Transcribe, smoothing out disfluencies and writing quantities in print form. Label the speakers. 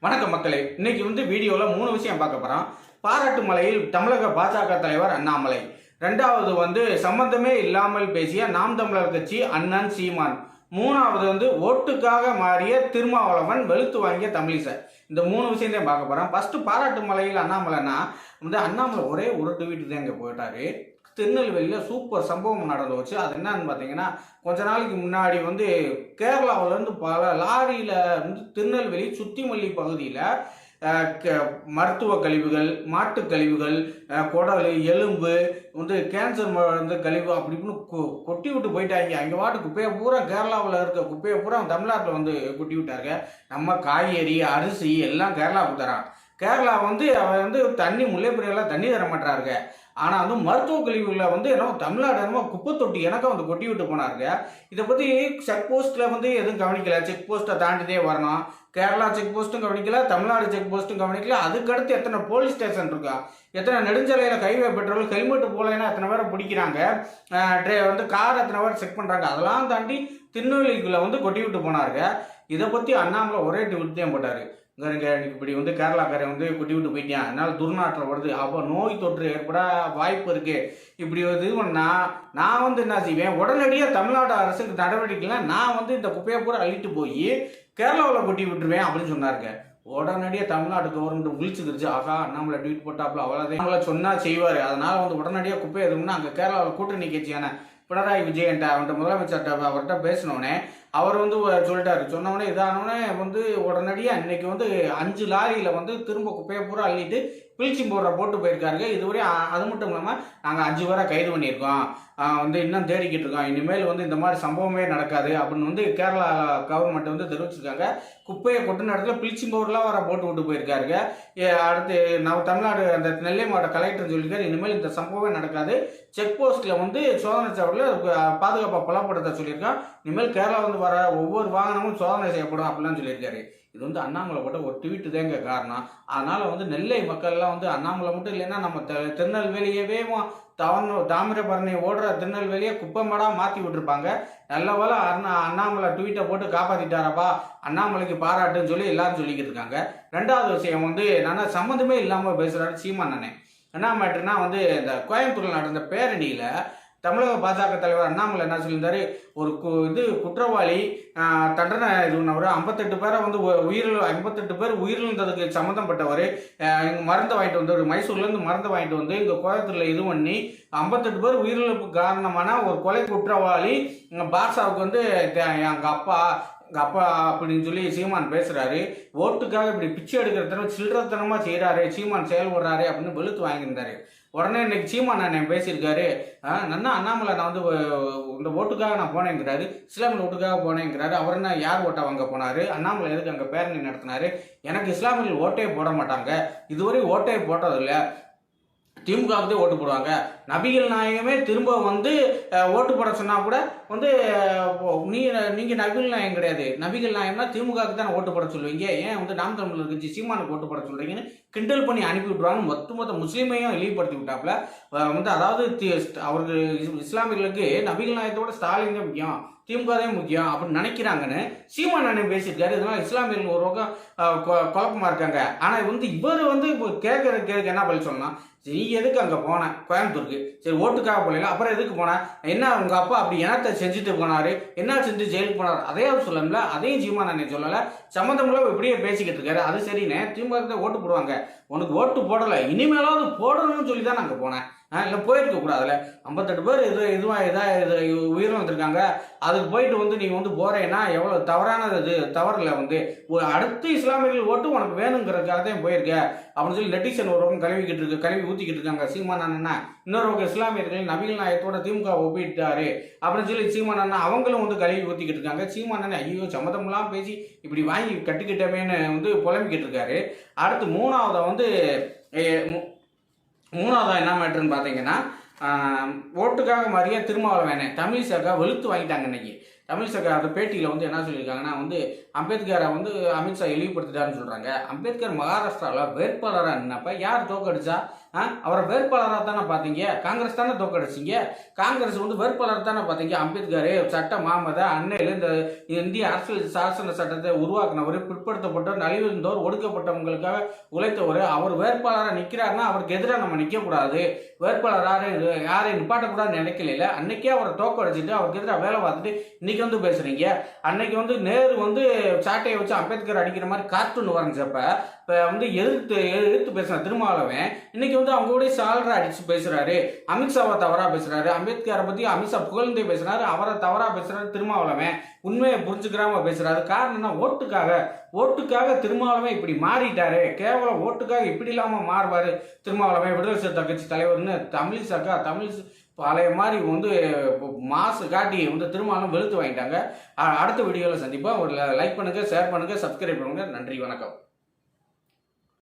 Speaker 1: வணக்கம் மக்களே. இன்னைக்கு வீடியோல 3 விஷயம் பார்க்க போறோம். பாராட்டு மலையில் தமிழக பாஜக தலைவர் அண்ணாமலை. ரெண்டாவது சம்பந்தமே இல்லாமல் பேசிய நாம் தமிழர் கட்சி அண்ணன் சீமான். மூணாவது ஓட்டுக்காக மாறிய திருமாவளவன் வெளுத்து வாங்கிய தமிழிசை. இந்த 3 விஷயம் தான் பார்க்க போறோம். ஃபர்ஸ்ட் பாராட்டு மலையில் அண்ணாமலைனா அண்ணாமலை ஒரே ஒரு ட்வீட் தான் இங்க போயிட்டாரு. திருநெல்வேலியில் சூப்பர் சம்பவம் நடந்து வச்சு. அது என்னன்னு பார்த்தீங்கன்னா, கொஞ்ச நாளைக்கு முன்னாடி கேரளாவிலேருந்து பல லாரியில் திருநெல்வேலி சுத்திமல்லி பகுதியில் மருத்துவ கழிவுகள், மாட்டு கழிவுகள், குடல், எலும்பு, கேன்சர் கழிவு அப்படி இப்படின்னு கொட்டி விட்டு போயிட்டாங்க. அங்கே வாட்டு குப்பையை பூரா கேரளாவில் இருக்க குப்பையை பூரா தமிழ்நாட்டில் கொட்டி விட்டாருங்க. நம்ம காய்கறி, அரிசி எல்லாம் கேரளாவுக்கு தரான். கேரளா அவன் தண்ணி முல்லைப்பெரியால தண்ணி தர மாட்டாருங்க. ஆனால் மருத்துவ கழிவுகளை என்ன தமிழ்நாடு என்னமோ குப்பை தொட்டி எனக்கு கொட்டி விட்டு போனாருங்க. இதை பற்றி செக் போஸ்ட்டில் எதுவும் கவனிக்கல. செக் போஸ்ட்டை தாண்டிதே வரணும். கேரளா செக் போஸ்ட்டும் கவனிக்கல, தமிழ்நாடு செக் போஸ்ட்டும் கவனிக்கல. அதுக்கடுத்து எத்தனை போலீஸ் ஸ்டேஷன் இருக்கா, எத்தனை நெடுஞ்சாலையில் கைவே பெற்றவர்கள் ஹெல்மெட் போலைன்னா எத்தனை பேரை பிடிக்கிறாங்க, கார் எத்தனை பேர் செக் பண்ணுறாங்க. அதெல்லாம் தாண்டி திருநெல்வேலிக்குள்ளே கொட்டி விட்டு போனாருங்க. இதை பற்றி அண்ணாமலை ஒரே ட்வீட் தான் போட்டார். இப்படி கேரளாக்காரை கொட்டி விட்டு போயிட்டான், அதனால துர்நாற்றம் வருது, அப்போ நோய் தொற்று ஏற்பட வாய்ப்பு இருக்கு. இப்படி இது பண்ணா நான் என்ன செய்வேன், உடனடியாக தமிழ்நாடு அரசுக்கு நடவடிக்கைலாம் நான் இந்த குப்பையை பூரா அள்ளிட்டு போய் கேரளாவில் கொட்டி விட்டுருவேன் அப்படின்னு சொன்னாருங்க. உடனடியாக தமிழ்நாடு கவர்மெண்ட் விழிச்சுக்கிருச்சு. ஆகா, நம்மளை ட்வீட் போட்டாப்புல அவ்வளோதான், நம்மளை சொன்னா செய்வார். அதனால உடனடியாக குப்பை எதுவும்னா அங்கே கேரளாவில் கூட்டணி கட்சியான பினராயி விஜயன்ட்ட அவன்கிட்ட முதலமைச்சர்கிட்ட அவர்கிட்ட பேசினோடனே அவர் சொல்லிட்டாரு. சொன்னோடனே இதானோடனே உடனடியாக இன்னைக்கு 5 லாரியில் திரும்ப குப்பையை பூரா அள்ளிட்டு பிளீச்சிங் பவுடரை போட்டு போயிருக்காருங்க. இதுவரை அது மட்டும் இல்லாமல் நாங்கள் 5 பேரை கைது பண்ணியிருக்கோம், இன்னும் தேடிக்கிட்டு இருக்கோம். இனிமேல் இந்த மாதிரி சம்பவமே நடக்காது அப்படின்னு கேரளா கவர்மெண்ட் தெரிவிச்சிருக்காங்க. குப்பையை கொட்டின இடத்துல பிளீச்சிங் பவுடர்லாம் வர போட்டு விட்டு போயிருக்காருங்க. அடுத்து நம்ம தமிழ்நாடு அந்த நெல்லை மாவட்ட கலெக்டர் சொல்லியிருக்காரு, இனிமேல் இந்த சம்பவமே நடக்காது. செக் போஸ்ட்டில் சோதனை சாவடியில் பாதுகாப்பாக பலப்படுத்த சொல்லியிருக்கான். இனிமேல் கேரளா வர ஒவ்வொரு வாகனமும் சோதனை செய்யப்படும் அப்படிலாம் சொல்லியிருக்காரு. இது அண்ணாமலை போட்ட ஒரு ட்வீட்டு தாங்க காரணம். அதனால நெல்லை மக்கள்லாம் அண்ணாமலை மட்டும் இல்லைன்னா நம்ம திருநெல்வேலியவே தாமிரபரணி ஓடுற திருநெல்வேலியை குப்பைமடா மாற்றி விட்டுருப்பாங்க. நல்ல வேலை அண்ணாமலை ட்வீட்டை போட்டு காப்பாற்றிட்டாரப்பா, அண்ணாமலைக்கு பாராட்டுன்னு சொல்லி எல்லாரும் சொல்லிக்கிட்டு இருக்காங்க. ரெண்டாவது விஷயம் நான் சம்மந்தமே இல்லாமல் பேசுகிறாரு சீமான் அண்ணன். என்ன மேட்டர்னா இந்த கோயம்புத்தூரில் நடந்த பேரணியில் தமிழக பாஜக தலைவர் அண்ணாமலை என்ன சொல்லியிருந்தாரு, ஒரு குற்றவாளி தண்டனை இதுன்னவர் 58 பேரை 58 பேர் உயிரிழந்ததுக்கு சம்மந்தப்பட்டவர் மருந்து வாங்கிட்டு வந்தவர், மைசூர்லேருந்து மருந்து வாங்கிட்டு இங்கே கோயம்புத்தூரில் இது பண்ணி 58 பேர் உயிரிழப்பு காரணமான ஒரு கொலை குற்றவாளி பாஷாவுக்கு எங்கள் அப்பா அப்படின்னு சொல்லி சீமான் பேசுறாரு. ஓட்டுக்காக இப்படி பிச்சை எடுக்கிறதனம் சில்லறத்தனமா செய்யறாரு, சீமான் செயல்படுறாரு அப்படின்னு வெளுத்து வாங்கியிருந்தாரு. உடனே இன்னைக்கு சீமான் நான் பேசியிருக்காரு, நன்னா அண்ணாமலை நான் இந்த ஓட்டுக்காக நான் போனேங்கிறாரு, இஸ்லாமிய ஓட்டுக்காக போனேங்கிறாரு. அவர் என்ன யார் ஓட்டை வாங்க போனாரு, அண்ணாமலை எதுக்கு அங்கே பேரணி நடத்தினாரு, எனக்கு இஸ்லாமியர்கள் ஓட்டே போட மாட்டாங்க, இதுவரை ஓட்டே போட்டதில்லை, திமுகவுக்கு ஓட்டு போடுவாங்க, நபிகள் நாயகமே திரும்ப ஓட்டு போட சொன்னா கூட நீங்க நபிகள் நாயகம் கிடையாது, நபிகள் நாயகம்னா திமுகவுக்கு தான் ஓட்டு போட சொல்லுவீங்க, ஏன் நாம் தமிழர் கட்சி சீமானுக்கு ஓட்டு போட சொல்றீங்கன்னு கிண்டல் பண்ணி அனுப்பி விட்டுருவாங்க. மொத்த முஸ்லீமையும் இழிவுபடுத்தி விட்டாப்புல. அதாவது அவருக்கு இஸ்லாமியர்களுக்கு நபிகள் நாயகத்தோட ஸ்டாலின் தான் முக்கியம், திமுக தான் முக்கியம் அப்படின்னு நினைக்கிறாங்கன்னு சீமான் அண்ணன் பேசியிருக்காரு. இதனால இஸ்லாமியர்கள் ஒரு பக்கம் குழப்பமா இருக்காங்க. ஆனா இப்போ கேட்கறதுக்கு என்ன பதில் சொல்லலாம், நீ எதுக்கு அங்கே போன கோயம்புத்தூருக்கு, சரி ஓட்டுக்காக போகல, அப்புறம் எதுக்கு போன, என்ன உங்கள் அப்பா அப்படி இனத்தை செஞ்சுட்டு போனார், என்ன செஞ்சு ஜெயிலுக்கு போனார், அதையாவது சொல்லணும்ல. அதையும் சீமான் அண்ணன் சொல்லலை. சம்மந்தமில்ல இப்படியே பேசிக்கிட்டு இருக்காரு. அது சரிண்ணே, திமுக தான் ஓட்டு போடுவாங்க, உனக்கு ஓட்டு போடலை, இனிமேலாவது போடணும்னு சொல்லி தான் நாங்கள் போனேன், இல்லை போயிருக்க கூடாதுல, 58 பேர் உயிரிழந்திருக்காங்க, அதுக்கு போயிட்டு நீ போறேன்னா எவ்வளோ தவறானது, தவறில்ல அடுத்து இஸ்லாமியர்கள் ஓட்டு உனக்கு வேணுங்கிறதுக்காக தான் போயிருக்க அப்படின்னு சொல்லி நெட்டிசன் ஒரு பக்கம் கழுவி ஊற்றிக்கிட்டு இருக்காங்க. சீமான் அண்ணா இன்னொரு பக்கம் இஸ்லாமியர்கள் நபிகள் நாயகத்தோட திமுக ஒப்பிட்டாரு அப்படின்னு சொல்லி சீமான் அண்ணா அவங்களும் கழுவி ஊற்றிக்கிட்டு இருக்காங்க. சீமான் அண்ணன் ஐயோ சம்மதம்லாம் பேசி இப்படி வாங்கி கட்டிக்கிட்டமேன்னு புலம்பிக்கிட்டு இருக்காரு. அடுத்து மூணாவதா என்ன மேட்டர்ன்னு பார்த்தீங்கன்னா, ஓட்டுக்காக மாறிய திருமாவளவன் தமிழிசைக்காக வெளுத்து வாங்கிட்டாங்க. இன்னைக்கு தமிழிசை அந்த பேட்டியில் வந்து என்ன சொல்லியிருக்காங்கன்னா வந்து அம்பேத்கரை வந்து அமித்ஷா இழிவுபடுத்திட்டாருன்னு சொல்கிறாங்க. அம்பேத்கர் மகாராஷ்டிராவில் வேட்பாளராக நின்னப்ப யார் தோக்கடிச்சா? அவரை வேட்பாளராக தானே பார்த்தீங்க. காங்கிரஸ் தானே தோக்கடிச்சிங்க. காங்கிரஸ் வந்து வேட்பாளர் தானே பார்த்தீங்க. அம்பேத்கர் சட்ட மாமத அன்னையில் இந்த இந்திய அரசியல் சாசன சட்டத்தை உருவாக்குனவர், பிற்படுத்தப்பட்டவர், நலிவுந்தோர், ஒடுக்கப்பட்டவங்களுக்காக உழைத்தவர். அவர் வேட்பாளராக நிற்கிறாருன்னா அவருக்கு எதிராக நம்ம நிற்கக்கூடாது, வேட்பாளராக யாரையும் நிப்பாட்டக்கூடாதுன்னு நினைக்கல. அன்னைக்கே அவரை தோக்கடிச்சிட்டு அவருக்கு எதிராக வேலை பார்த்துட்டு இன்னைக்கு வந்து பேசுறீங்க. அன்னைக்கு வந்து நேரு வந்து சாட்டையை வச்சு அம்பேத்கர் அடிக்கிற மாதிரி கார்ட்டூன் வரைஞ்சப்ப இப்போ வந்து எதிர்த்து பேசுற திருமாவளவன் இன்னைக்கு வந்து அவங்க கூட சால்ரா அடிச்சு பேசுறாரு. அமித்ஷாவை தவறா பேசுறாரு. அம்பேத்கரை பத்தி அமித்ஷா புகழ்ந்தே பேசுறாரு, அவரை தவறா பேசுறாரு திருமாவளவன். உண்மையை புரிஞ்சுக்கிறாம பேசுறாரு. காரணம்னா ஓட்டுக்காக திருமாவளவன் இப்படி மாறிட்டாரு. கேவலம் ஓட்டுக்காக இப்படி இல்லாம மாறுவாரு திருமாவளவன் விடுதலை சிறுத்தை கட்சி தலைவர்னு தமிழ் பழைய மாதிரி வந்து மாசு காட்டி வந்து திருமாவளவன் வெளுத்து வாங்கிட்டாங்க. அடுத்த வீடியோவில் சந்திப்போம். ஒரு லைக் பண்ணுங்க, ஷேர் பண்ணுங்க, சப்ஸ்கிரைப் பண்ணுங்க. நன்றி, வணக்கம்.